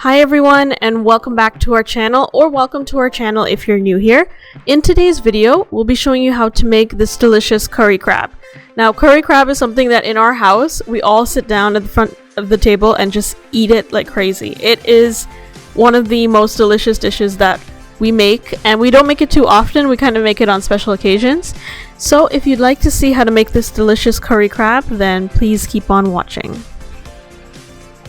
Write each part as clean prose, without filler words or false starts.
Hi everyone, and welcome back to our channel, or welcome to our channel if you're new here. In today's video, we'll be showing you how to make this delicious curry crab. Now, curry crab is something that in our house, we all sit down at the front of the table and just eat it like crazy. It is one of the most delicious dishes that we make, and we don't make it too often. We kind of make it on special occasions. So if you'd like to see how to make this delicious curry crab, then please keep on watching.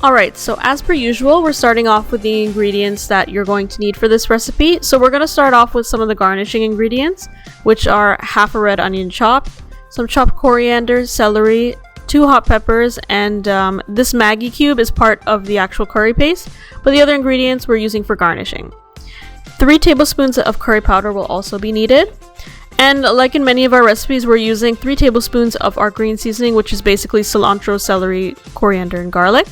Alright, so as per usual, we're starting off with the ingredients that you're going to need for this recipe. So we're going to start off with some of the garnishing ingredients, which are half a red onion chopped, some chopped coriander, celery, 2 hot peppers, and this Maggi Cube is part of the actual curry paste, but the other ingredients we're using for garnishing. 3 tablespoons of curry powder will also be needed. And like in many of our recipes, we're using 3 tablespoons of our green seasoning, which is basically cilantro, celery, coriander, and garlic.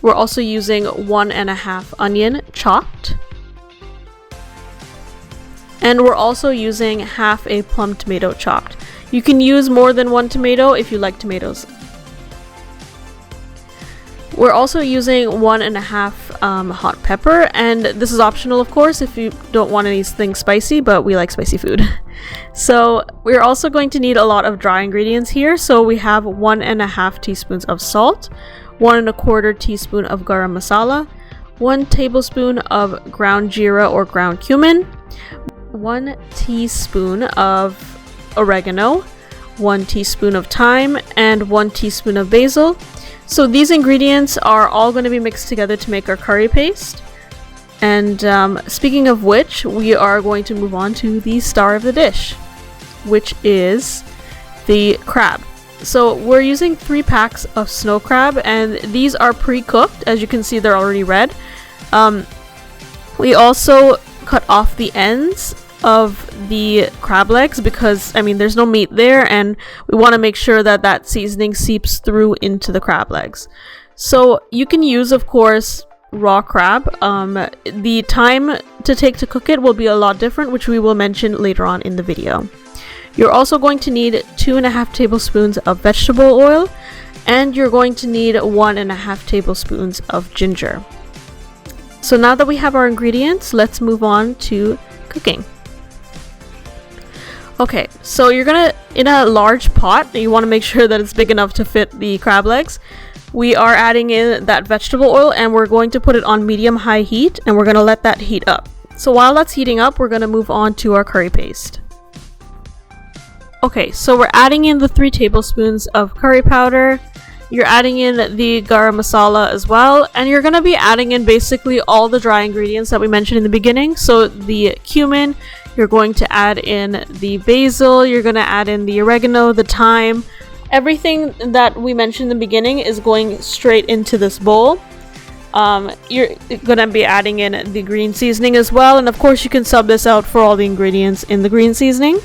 We're also using 1.5 onion chopped. And we're also using half a plum tomato chopped. You can use more than 1 tomato if you like tomatoes. We're also using 1.5 hot pepper, and this is optional of course if you don't want anything spicy, but we like spicy food. So we're also going to need a lot of dry ingredients here, so we have 1.5 teaspoons of salt, 1.25 teaspoon of Garam Masala, 1 tablespoon of ground Gheera or ground Cumin, 1 teaspoon of oregano, 1 teaspoon of thyme, and 1 teaspoon of basil. So these ingredients are all going to be mixed together to make our curry paste. And speaking of which, we are going to move on to the star of the dish, which is the crab. So we're using 3 packs of snow crab, and these are pre-cooked. As you can see, they're already red. We also cut off the ends of the crab legs because, I mean, there's no meat there, and we want to make sure that that seasoning seeps through into the crab legs. So you can use, of course, raw crab. The time to take to cook it will be a lot different, which we will mention later on in the video. You're also going to need 2.5 tablespoons of vegetable oil, and you're going to need 1.5 tablespoons of ginger. So now that we have our ingredients, let's move on to cooking. Okay, so you're gonna, in a large pot, you want to make sure that it's big enough to fit the crab legs. We are adding in that vegetable oil, and we're going to put it on medium-high heat, and we're going to let that heat up. So while that's heating up, we're going to move on to our curry paste. Okay, so we're adding in the 3 tablespoons of curry powder. You're adding in the garam masala as well, and you're going to be adding in basically all the dry ingredients that we mentioned in the beginning. So the cumin, you're going to add in the basil, you're going to add in the oregano, the thyme. Everything that we mentioned in the beginning is going straight into this bowl. You're going to be adding in the green seasoning as well, and of course you can sub this out for all the ingredients in the green seasoning.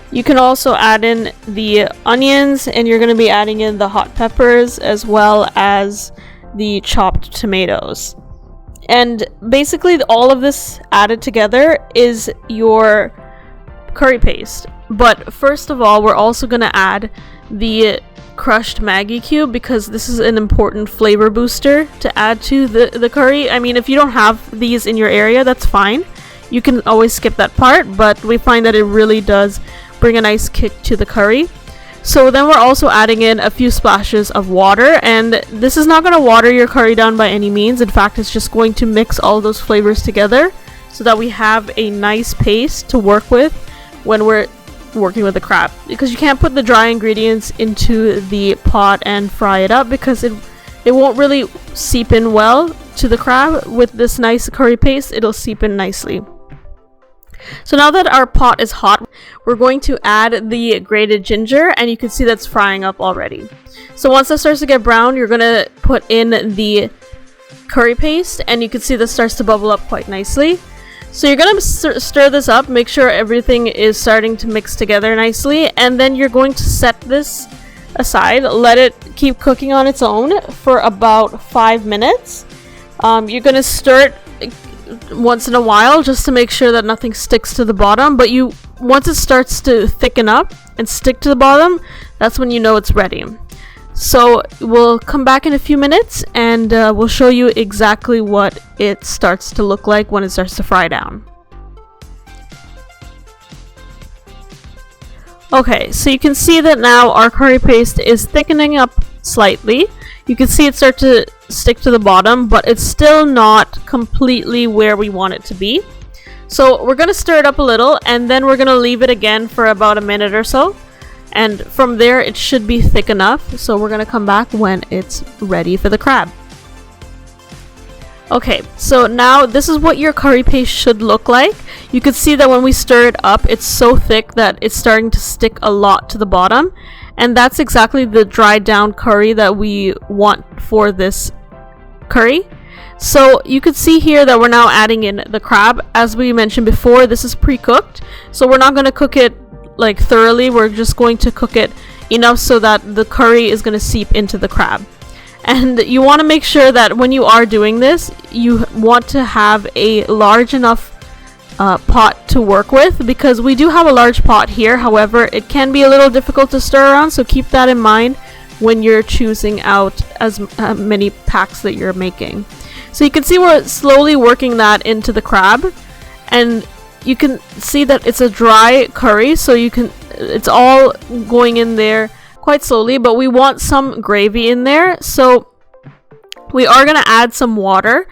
You can also add in the onions, and you're going to be adding in the hot peppers as well as the chopped tomatoes. And basically all of this added together is your curry paste. But first of all, we're also going to add the crushed Maggi Cube because this is an important flavor booster to add to the curry. I mean, if you don't have these in your area, that's fine. You can always skip that part, but we find that it really does bring a nice kick to the curry. So then we're also adding in a few splashes of water, and this is not going to water your curry down by any means. In fact, it's just going to mix all those flavors together so that we have a nice paste to work with when we're working with the crab, because you can't put the dry ingredients into the pot and fry it up because it won't really seep in well to the crab. With this nice curry paste, it'll seep in nicely. So now that our pot is hot, we're going to add the grated ginger, and you can see that's frying up already. So once that starts to get brown, you're going to put in the curry paste, and you can see this starts to bubble up quite nicely. So you're going to stir this up, make sure everything is starting to mix together nicely, and then you're going to set this aside, let it keep cooking on its own for about 5 minutes. You're going to stir it once in a while just to make sure that nothing sticks to the bottom, but once it starts to thicken up and stick to the bottom, that's when you know it's ready. So we'll come back in a few minutes and we'll show you exactly what it starts to look like when it starts to fry down. Okay, so you can see that now our curry paste is thickening up slightly. You can see it start to stick to the bottom, but it's still not completely where we want it to be. So we're going to stir it up a little, and then we're going to leave it again for about a minute or so. And from there, it should be thick enough. So we're going to come back when it's ready for the crab. Okay, so now this is what your curry paste should look like. You can see that when we stir it up, it's so thick that it's starting to stick a lot to the bottom. And that's exactly the dried down curry that we want for this curry. So you can see here that we're now adding in the crab. As we mentioned before, this is pre-cooked. So we're not going to cook it like thoroughly. We're just going to cook it enough so that the curry is going to seep into the crab. And you want to make sure that when you are doing this, you want to have a large enough pot to work with, because we do have a large pot here. However, it can be a little difficult to stir around, so keep that in mind when you're choosing out as many packs that you're making. So you can see we're slowly working that into the crab, and you can see that it's a dry curry, so it's all going in there quite slowly, but we want some gravy in there. So we are going to add some water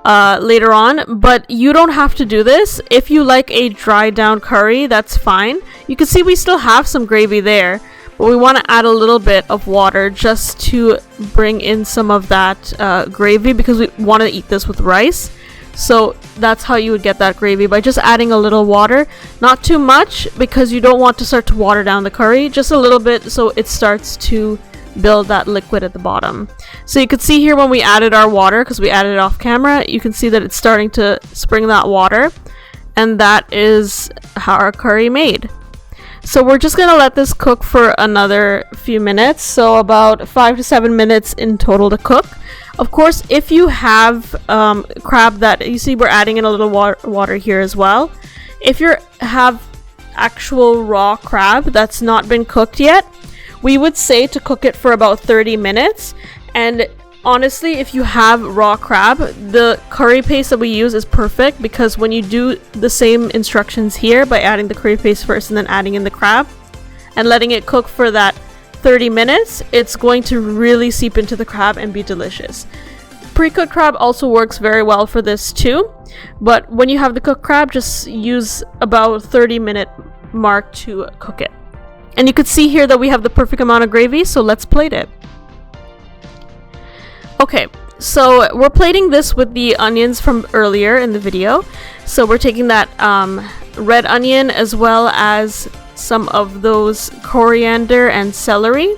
later on, but you don't have to do this. If you like a dry down curry, that's fine. You can see we still have some gravy there, but we want to add a little bit of water just to bring in some of that gravy, because we want to eat this with rice. So that's how you would get that gravy, by just adding a little water. Not too much, because you don't want to start to water down the curry. Just a little bit so it starts to build that liquid at the bottom. So you can see here when we added our water, because we added it off camera, you can see that it's starting to spring that water, and that is how our curry made. So we're just going to let this cook for another few minutes, so about 5 to 7 minutes in total to cook. Of course, if you have crab that, you see we're adding in a little water here as well. If you have actual raw crab that's not been cooked yet, we would say to cook it for about 30 minutes. And honestly, if you have raw crab, the curry paste that we use is perfect, because when you do the same instructions here by adding the curry paste first and then adding in the crab and letting it cook for that 30 minutes, it's going to really seep into the crab and be delicious. Pre-cooked crab also works very well for this too, but when you have the cooked crab, just use about 30-minute mark to cook it. And you can see here that we have the perfect amount of gravy, so let's plate it. Okay, so we're plating this with the onions from earlier in the video. So we're taking that red onion as well as some of those coriander and celery,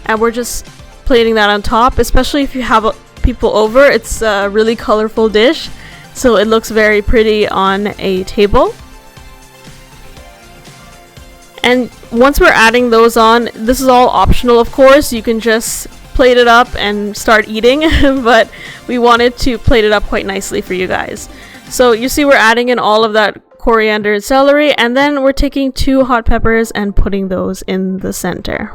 and we're just plating that on top. Especially if you have people over, it's a really colorful dish, so it looks very pretty on a table. And once we're adding those on, this is all optional, of course. You can just plate it up and start eating, but we wanted to plate it up quite nicely for you guys. So you see we're adding in all of that coriander and celery, and then we're taking 2 hot peppers and putting those in the center.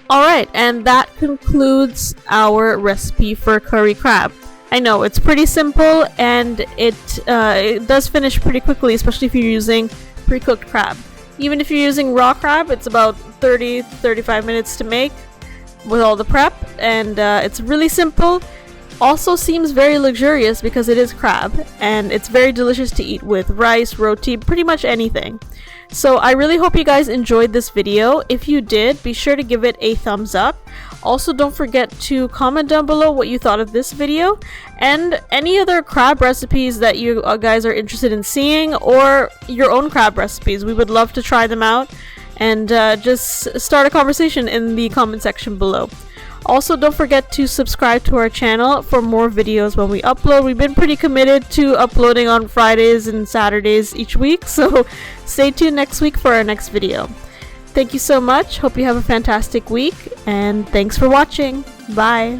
Alright, and that concludes our recipe for curry crab. I know, it's pretty simple, and it does finish pretty quickly, especially if you're using pre-cooked crab. Even if you're using raw crab, it's about 30-35 minutes to make with all the prep, and it's really simple. Also seems very luxurious because it is crab, and it's very delicious to eat with rice, roti, pretty much anything. So I really hope you guys enjoyed this video. If you did, be sure to give it a thumbs up. Also, don't forget to comment down below what you thought of this video and any other crab recipes that you guys are interested in seeing, or your own crab recipes. We would love to try them out, and just start a conversation in the comment section below. Also, don't forget to subscribe to our channel for more videos when we upload. We've been pretty committed to uploading on Fridays and Saturdays each week, so stay tuned next week for our next video. Thank you so much. Hope you have a fantastic week, and thanks for watching. Bye.